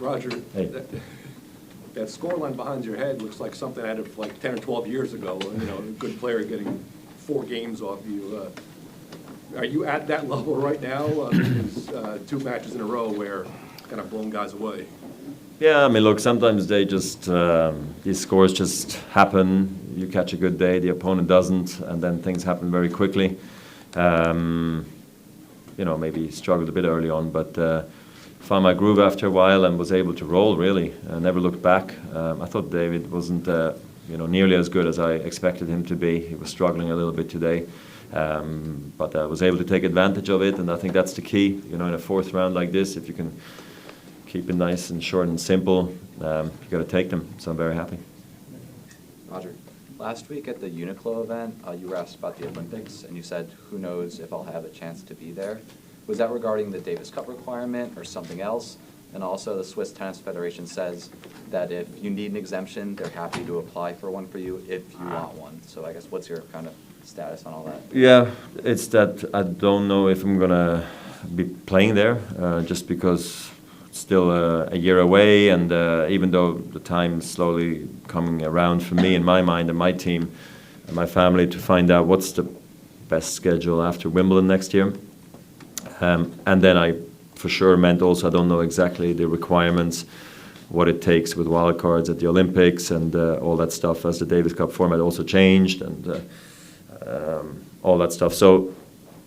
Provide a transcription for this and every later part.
Roger, Hey. that scoreline behind your head looks like something out of like 10 or 12 years ago. You know, a good player getting 4 games off you. Are you at that level right now? There's 2 matches in a row where kind of blown guys away. Yeah, I mean, look, sometimes they just, these scores just happen. You catch a good day, the opponent doesn't, and then things happen very quickly. You know, maybe struggled a bit early on, but found my groove after a while and was able to roll, really. I never looked back. I thought David wasn't, you know, nearly as good as I expected him to be. He was struggling a little bit today. But I was able to take advantage of it, and I think that's the key. You know, in a 4th round like this, if you can keep it nice and short and simple, you got to take them. So I'm very happy. Roger, last week at the Uniqlo event, you were asked about the Olympics, and you said, "Who knows if I'll have a chance to be there?" Was that regarding the Davis Cup requirement or something else? And also, the Swiss Tennis Federation says that if you need an exemption, they're happy to apply for one for you if you want one. So I guess what's your kind of status on all that? Yeah, it's that I don't know if I'm gonna be playing there, just because it's still a year away, and even though the time is slowly coming around for me in my mind and my team and my family to find out what's the best schedule after Wimbledon next year. And then I for sure meant also I don't know exactly the requirements, what it takes with wildcards at the Olympics and all that stuff, as the Davis Cup format also changed, and all that stuff. So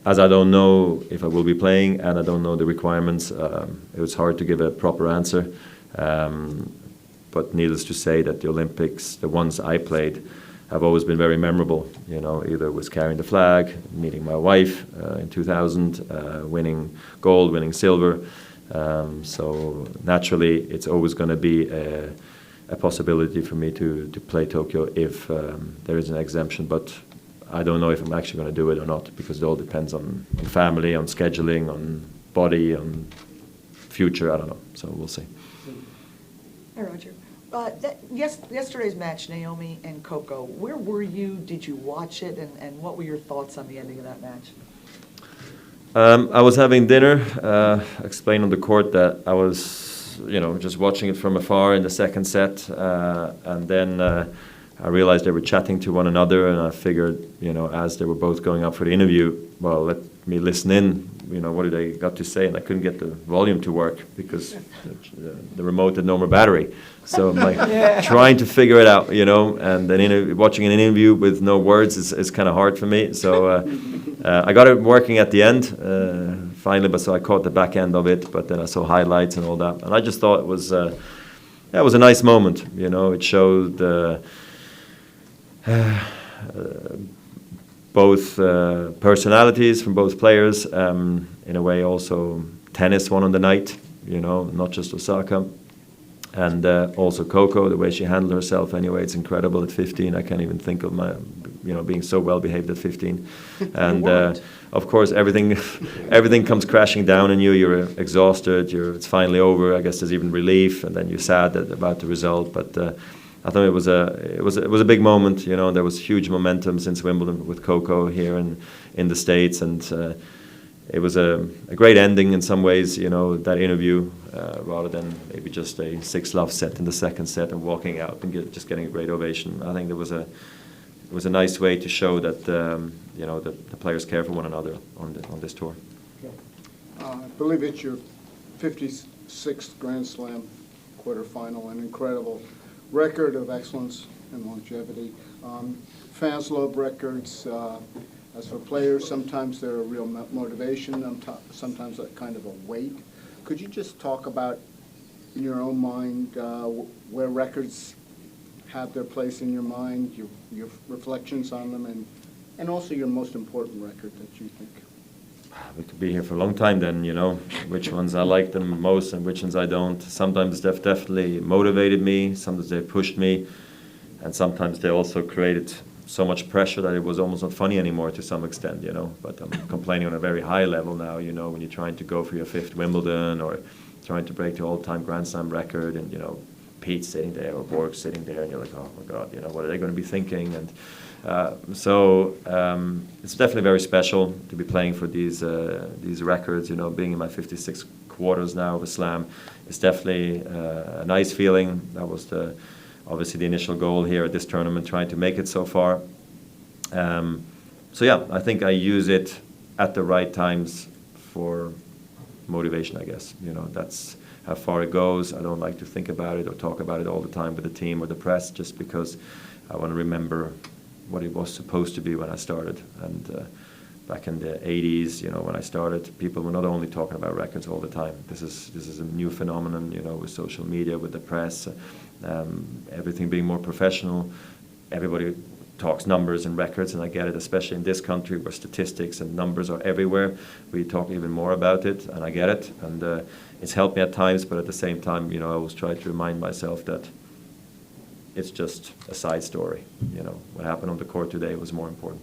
as I don't know if I will be playing and I don't know the requirements, it was hard to give a proper answer. But needless to say that the Olympics, the ones I played, have always been very memorable. You know, either was carrying the flag, meeting my wife in 2000, winning gold, winning silver. So naturally, it's always going to be a possibility for me to play Tokyo if there is an exemption. But I don't know if I'm actually going to do it or not, because it all depends on family, on scheduling, on body, on future. I don't know. So we'll see. Hi, Roger. Yesterday's match, Naomi and Coco, where were you? Did you watch it? And what were your thoughts on the ending of that match? I was having dinner, explained on the court that I was, you know, just watching it from afar in the second set, and then I realized they were chatting to one another, and I figured, you know, as they were both going up for the interview, well, let me listen in, you know, what did they got to say, and I couldn't get the volume to work because the remote had no more battery. So I'm like trying to figure it out, you know, and then watching an interview with no words is kind of hard for me. So I got it working at the end, finally, but so I caught the back end of it, but then I saw highlights and all that. And I just thought it was a nice moment, you know. It showed both personalities from both players, in a way also tennis won on the night, you know, not just Osaka. And also Coco, the way she handled herself anyway, it's incredible at 15. I can't even think of my, you know, being so well behaved at 15. And of course, everything comes crashing down on you. You're exhausted. It's finally over. I guess there's even relief, and then you're sad about the result. But I thought it was a big moment. You know, there was huge momentum since Wimbledon with Coco here in the States, and it was a great ending in some ways, you know, that interview, rather than maybe just a 6-love set in the second set and walking out and just getting a great ovation. I think it was a nice way to show that you know, the players care for one another on this tour. I believe it's your 56th Grand Slam quarterfinal, an incredible record of excellence and longevity. Fans love records. As for players, sometimes they're a real motivation, sometimes a kind of a weight. Could you just talk about, in your own mind, where records have their place in your mind, your reflections on them, and also your most important record that you think? We could be here for a long time then, you know, which ones I like the most and which ones I don't. Sometimes they've definitely motivated me, sometimes they've pushed me, and sometimes they also created so much pressure that it was almost not funny anymore to some extent, you know. But I'm complaining on a very high level now, you know, when you're trying to go for your 5th Wimbledon or trying to break the all-time Grand Slam record, and, you know, Pete sitting there or Borg sitting there, and you're like, oh my God, you know, what are they going to be thinking? And so it's definitely very special to be playing for these records, you know, being in my 56th quarters now of a slam. It's definitely a nice feeling. That was obviously the initial goal here at this tournament, trying to make it so far. So yeah, I think I use it at the right times for motivation, I guess. That's how far it goes. I don't like to think about it or talk about it all the time with the team or the press, just because I want to remember what it was supposed to be when I started. And back in the 80s, when I started, people were not only talking about records all the time. This is a new phenomenon, with social media, with the press, everything being more professional. Everybody talks numbers and records, and I get it, especially in this country where statistics and numbers are everywhere. We talk even more about it, and I get it. And it's helped me at times, but at the same time, I always try to remind myself that it's just a side story. What happened on the court today was more important.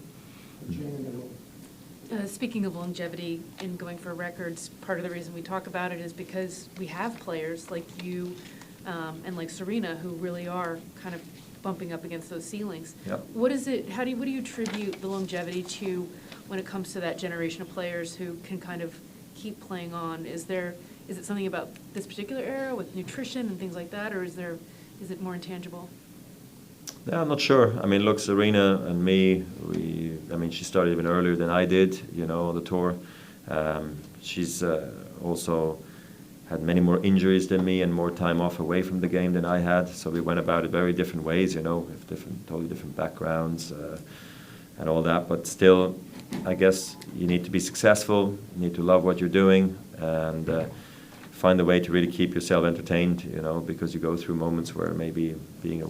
Speaking of longevity and going for records, part of the reason we talk about it is because we have players like you and like Serena who really are kind of bumping up against those ceilings. Yep. What do you attribute the longevity to when it comes to that generation of players who can kind of keep playing on? Is it something about this particular era with nutrition and things like that, or is it more intangible? Yeah, I'm not sure. I mean, look, Serena and me, she started even earlier than I did, on the tour. She's also had many more injuries than me and more time off away from the game than I had. So we went about it very different ways, with totally different backgrounds and all that. But still, I guess you need to be successful, you need to love what you're doing, and find a way to really keep yourself entertained, because you go through moments where maybe being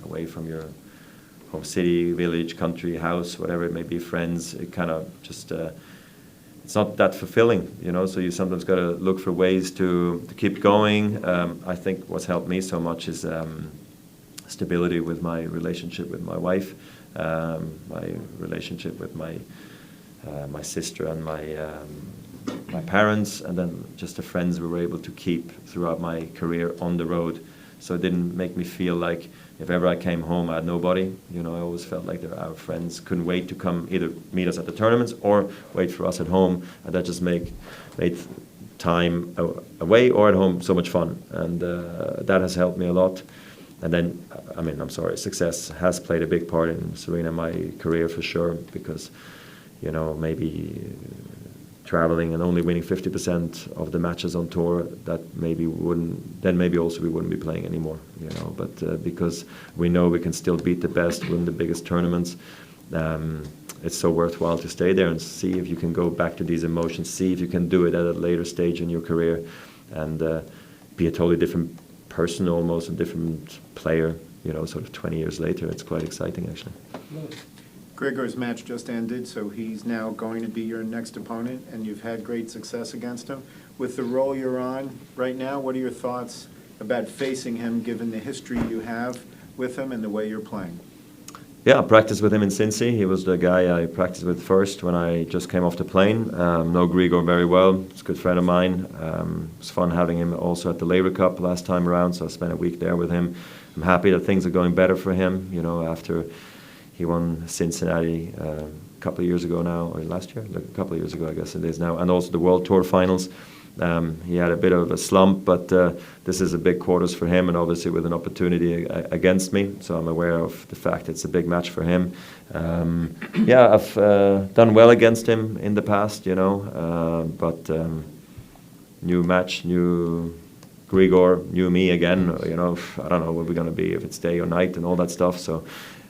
away from your home city, village, country, house, whatever it may be, friends, it kind of just, it's not that fulfilling, so you sometimes got to look for ways to keep going. I think what's helped me so much is stability with my relationship with my wife, my relationship with my sister and my parents, and then just the friends we were able to keep throughout my career on the road. So it didn't make me feel like if ever I came home, I had nobody. I always felt like our friends couldn't wait to come either meet us at the tournaments or wait for us at home, and that just made time away or at home so much fun, and that has helped me a lot. And then, success has played a big part in Serena and my career for sure, because, maybe traveling and only winning 50% of the matches on tour, that maybe also we wouldn't be playing anymore, but because we know we can still beat the best, win the biggest tournaments, it's so worthwhile to stay there and see if you can go back to these emotions, see if you can do it at a later stage in your career, and be a totally different person, almost a different player, sort of 20 years later. It's quite exciting, actually. Grigor's match just ended, so he's now going to be your next opponent, and you've had great success against him. With the role you're on right now, what are your thoughts about facing him, given the history you have with him and the way you're playing? Yeah, I practiced with him in Cincy. He was the guy I practiced with first when I just came off the plane. Know Grigor very well. He's a good friend of mine. It was fun having him also at the Laver Cup last time around, so I spent a week there with him. I'm happy that things are going better for him, after he won Cincinnati a couple of years ago now, or last year? A couple of years ago, I guess it is now, and also the World Tour Finals. He had a bit of a slump, but this is a big quarters for him, and obviously with an opportunity against me, so I'm aware of the fact it's a big match for him. I've done well against him in the past, but new match, new Grigor, new me again, I don't know what we're going to be, if it's day or night and all that stuff, so...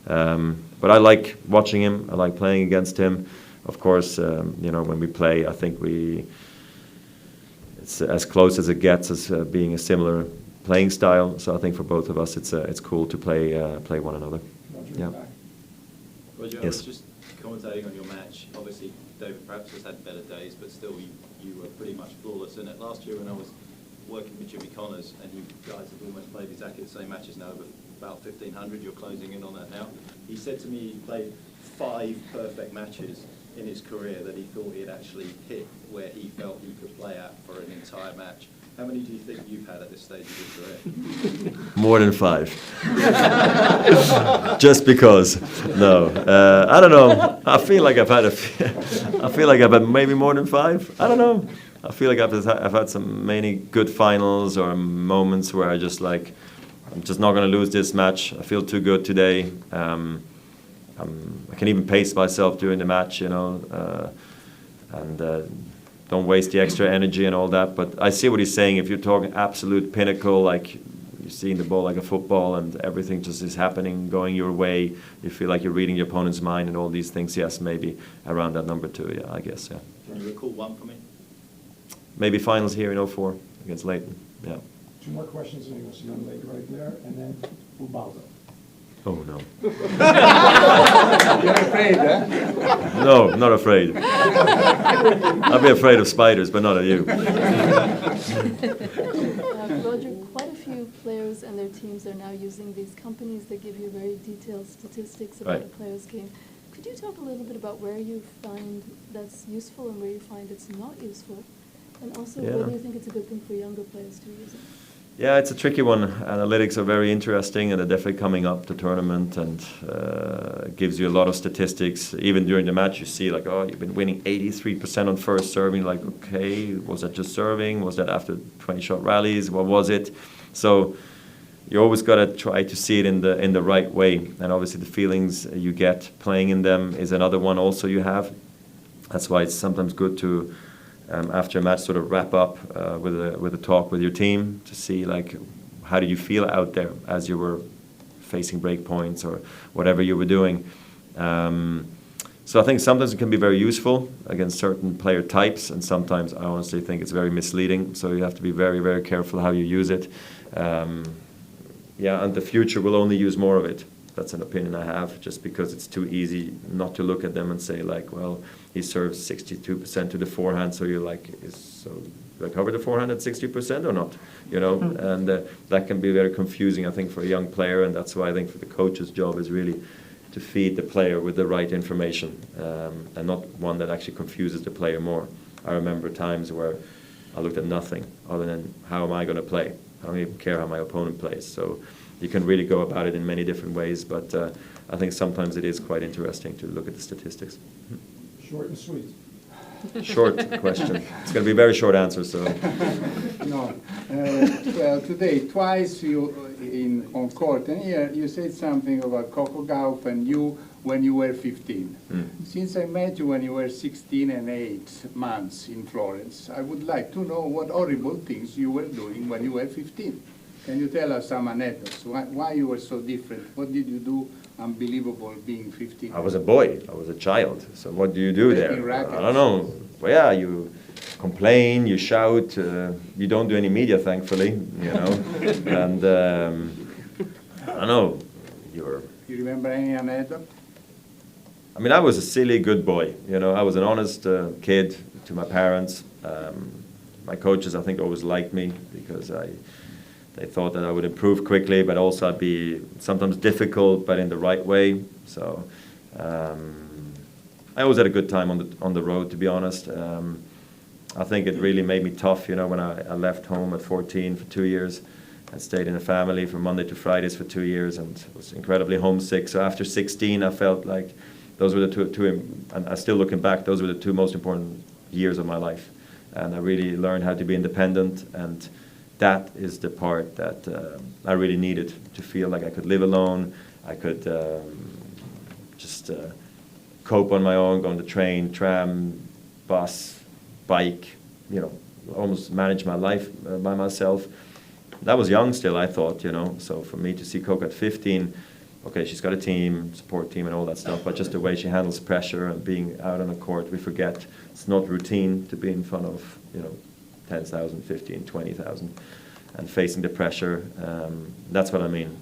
but I like watching him. I like playing against him. Of course, when we play, I think it's as close as it gets as being a similar playing style. So I think for both of us, it's cool to play one another. Yeah. Roger, Yes. I was just commentating on your match. Obviously, David perhaps has had better days, but still you were pretty much flawless. And last year when I was working with Jimmy Connors, and you guys have almost played exactly the same matches now, but about 1,500, you're closing in on that now. He said to me he played 5 perfect matches in his career that he thought he had actually hit where he felt he could play at for an entire match. How many do you think you've had at this stage of your career? More than 5. Just because. No, I don't know. I feel like I've had maybe more than 5. I don't know. I feel like I've had many good finals or moments where I just like, I'm just not going to lose this match. I feel too good today. I can even pace myself during the match, you know, and don't waste the extra energy and all that. But I see what he's saying. If you're talking absolute pinnacle, like you're seeing the ball like a football and everything just is happening, going your way, you feel like you're reading your opponent's mind and all these things, yes, maybe around that number 2, yeah, I guess, yeah. Can you recall one for me? Maybe finals here in 04 against Leighton, yeah. 2 more questions, and you'll see young lady right there, and then Ubaldo. Oh, no. You're afraid, huh? No, not afraid. I'd be afraid of spiders, but not of you. Roger, quite a few players and their teams are now using these companies that give you very detailed statistics about Right. a player's game. Could you talk a little bit about where you find that's useful and where you find it's not useful? And also Yeah. whether you think it's a good thing for younger players to use it? Yeah, it's a tricky one. Analytics are very interesting, and they're definitely coming up the tournament, and it gives you a lot of statistics. Even during the match, you see like, oh, you've been winning 83% on first serving. Like, okay, was that just serving? Was that after 20-shot rallies? What was it? So you always got to try to see it in the right way. And obviously, the feelings you get playing in them is another one also you have. That's why it's sometimes good to, after a match, sort of wrap up with a talk with your team to see like how do you feel out there as you were facing break points or whatever you were doing. So I think sometimes it can be very useful against certain player types, and sometimes I honestly think it's very misleading. So you have to be very, very careful how you use it. Yeah, and the future will only use more of it. That's an opinion I have, just because it's too easy not to look at them and say like, well, he serves 62% to the forehand, so you're like, do I cover the forehand at 60% or not? You know, and that can be very confusing, I think, for a young player, and that's why I think for the coach's job is really to feed the player with the right information, and not one that actually confuses the player more. I remember times where I looked at nothing other than how am I going to play? I don't even care how my opponent plays. So you can really go about it in many different ways, but I think sometimes it is quite interesting to look at the statistics. Short and sweet. Short question. It's going to be a very short answer, so. No. Well, today, twice on court, and here you said something about Coco Gauff and you when you were 15. Since I met you when you were 16 and 8 months in Florence, I would like to know what horrible things you were doing when you were 15. Can you tell us some anecdotes? Why you were so different? What did you do unbelievable being 15? I was a boy. I was a child. So what do you do there? Breaking rackets. I don't know. Well, yeah, you complain, you shout. You don't do any media, thankfully, you know. And I don't know. You remember any anecdote? I mean, I was a silly, good boy. You know, I was an honest kid to my parents. My coaches, I think, always liked me because they thought that I would improve quickly, but also I'd be sometimes difficult, but in the right way. So I always had a good time on the road, to be honest. I think it really made me tough, you know, when I left home at 14 for 2 years. I stayed in a family from Monday to Fridays for 2 years and was incredibly homesick. So after 16, I felt like those were the two, and I still looking back, those were the 2 most important years of my life. And I really learned how to be independent, and that is the part that I really needed to feel like I could live alone. I could just cope on my own, go on the train, tram, bus, bike, you know, almost manage my life by myself. That was young still, I thought, you know. So for me to see Coco at 15, okay, she's got a team, support team and all that stuff, but just the way she handles pressure and being out on a court, we forget it's not routine to be in front of, you know, 10,000, 15, 20,000 and facing the pressure. That's what I mean.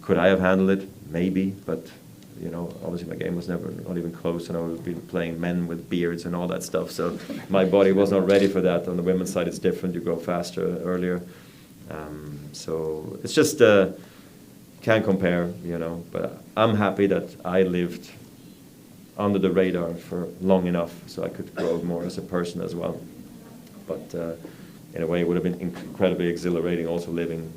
Could I have handled it? Maybe, but you know, obviously my game was never, not even close, and I would have been playing men with beards and all that stuff, so my body was not ready for that. On the women's side it's different, you go faster earlier. So it's just, can't compare, you know, but I'm happy that I lived under the radar for long enough so I could grow more as a person as well. But in a way it would have been incredibly exhilarating also living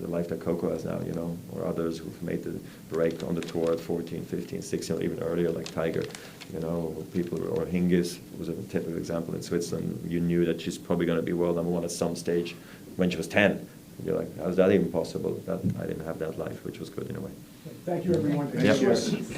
the life that Coco has now, you know, or others who've made the break on the tour at 14, 15, 16, or even earlier, like Tiger, you know, or people, or Hingis was a typical example in Switzerland. You knew that she's probably going to be world number one at some stage when she was 10. And you're like, how's that even possible? That I didn't have that life, which was good in a way. Thank you, everyone. Yep. Thank you.